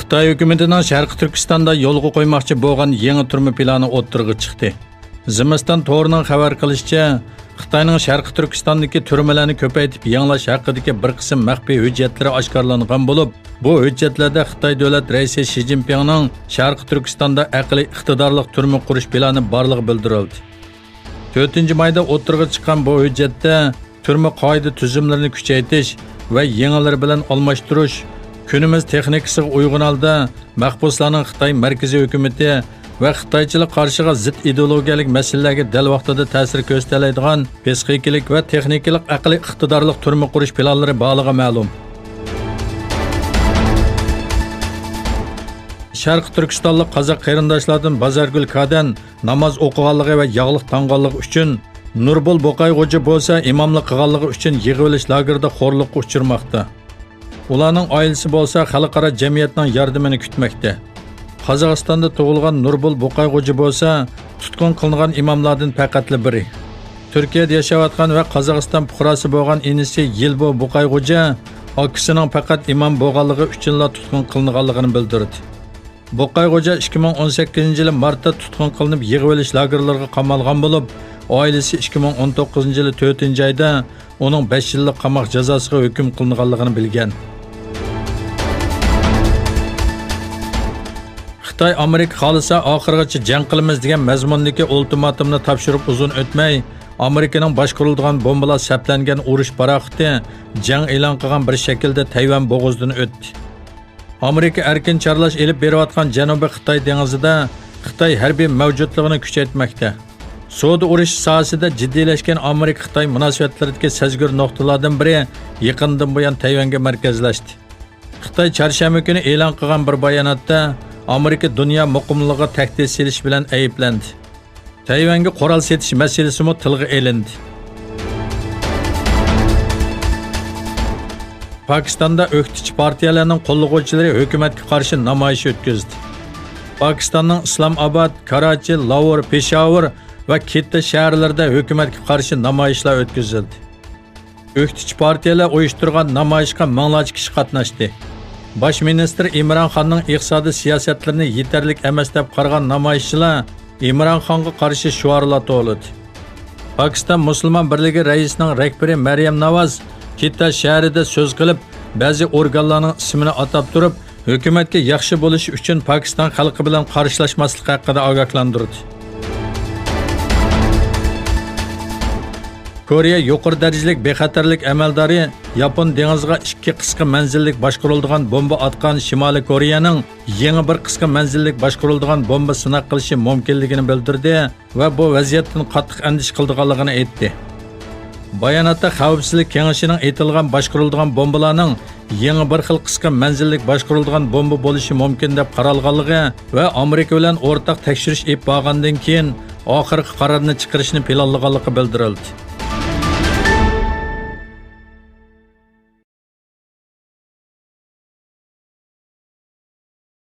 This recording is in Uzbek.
Xitoy hukumatining Sharqi Turkistonda yo'lga qo'ymoqchi bo'lgan yangi turma plani o'ttirg'i chiqdi. Zimiston to'rining xabar qilishicha, Xitoyning Sharqi Turkistondagi turmalarni ko'paytirib yangilash haqidagi bir qism maxfiy hujjatlar oshkorlangan bo'lib, bu hujjatlarda Xitoy davlat raisi Shi Jinpingning Sharqi Turkistonda aqliy iqtidorlik turma qurish plani borligi bildirildi. 4-mayda o'ttirg'i chiqqan bu hujjatda turma qoida tuzumlarini kuchaytirish va yangilar bilan almashtirish, kunimiz texnikasiga uyg'un holda mahbuslarning Xitoy markaziy hukumati va Xitoychilik qarshiga zid ideologiyalik masalalarga dal vaqtida ta'sir ko'rsatadigan psixikalik va texnikalik aqliy iqtidorlik turma qurish planlari borligi ma'lum. Sharq Turkistonlik qozoq qarindoshlardan Bazargul Kadan namoz o'qiganligi va yog'liq tanganligi uchun, Nurbul Boqayxo'ja bo'lsa imomlik qilganligi uchun yig'ilish lagerida xo'rliqqa uchirmoqda. Ularning oilasi bo'lsa xalqaro jamiyatning yordamini kutmoqda. Qozog'istonda tug'ilgan Nurbul Boqayxo'ja bo'lsa tutqun qilingan imomlardan faqatli biri. Turkiyada yashayotgan va Qozog'iston fuqarosi bo'lgan inisi Yilbo Boqayxo'ja akisining faqat imom bo'lganligi uchun tutqun qilinganligini bildirdi. Boqayxo'ja 2018-yil martda tutqun qilinib yig'ilish lagerlariga qamalgan bo'lib, oilasi 2019-yil 4-oyda uning 5 yillik qamoq jazosiga hukm qilinganligini bilgan. Xitoy Amerika xolisa oxirigacha jang qilamiz degan mazmundagi ultimatumni topshirib uzun o'tmay, Amerikaning boshqarilgan bombalar saplangan urush paraxoti jang e'lon qilgan bir shaklda Tayvan bo'g'ozidan o'tdi. Amerika erkin chorlash elib berayotgan Janubiy Xitoy dengizida Xitoy harbiy mavjudligini kuchaytirmoqda. Savdo urush sohasida jiddiylashgan Amerika-Xitoy munosabatlaridagi sezgir nuqtalardan biri yaqindan buyon Tayvanga markazlashdi. Xitoy chorshanba kuni e'lon qilgan bir bayonotda Amerika dunyo muqimligiga tahdid selish bilan ayblandi. Tayvanga qurol setish masalasi ham tilga olindi. Pokistonda o'qituvchi partiyalarning qo'llovchilari hukumatga qarshi namoyish o'tkazdi. Pokistonning Islomobod, Karachi, Lahor, Peshawar va Quetta shaharlarida hukumatga qarshi namoyishlar o'tkazildi. O'qituvchi partiyalar uyushtirgan namoyishga minglarcha kishi qatnashdi. Bosh ministr Imron Xonning iqtisodiy siyosatlarini yetarlik emas deb qaragan namoyishchilar Imron Xonga qarshi shuarlar to'ladi. Pokiston Musulmon birligi raisining rahbari Maryam Nawaz Quetta shahrida so'z qilib, ba'zi organlarning ismini atab turib, hukumatga yaxshi bo'lish uchun Pokiston xalqi bilan qarshilashmaslik haqida ogohlantirdi. Koreya yuqori darajalik bexatarlik amaldori Yapon dengiziga 2 qisqa manzillik boshqariladigan bomba atgan Shimoliy Koreyaning yangi bir qisqa manzillik boshqariladigan bomba sinab qilishi mumkinligini bildirdi va bu vaziyatdan qattiq andish qildiganligini aytdi. Bayonotda Xavfsizlik kengashining aytilgan boshqariladigan bombalarning yangi bir xil qisqa manzillik boshqariladigan bomba bo'lishi mumkin deb qaralganligi va Amerika bilan o'rtaq tekshirish olib borgandan keyin oxirgi qarorni chiqarishni planlaganligi bildirildi.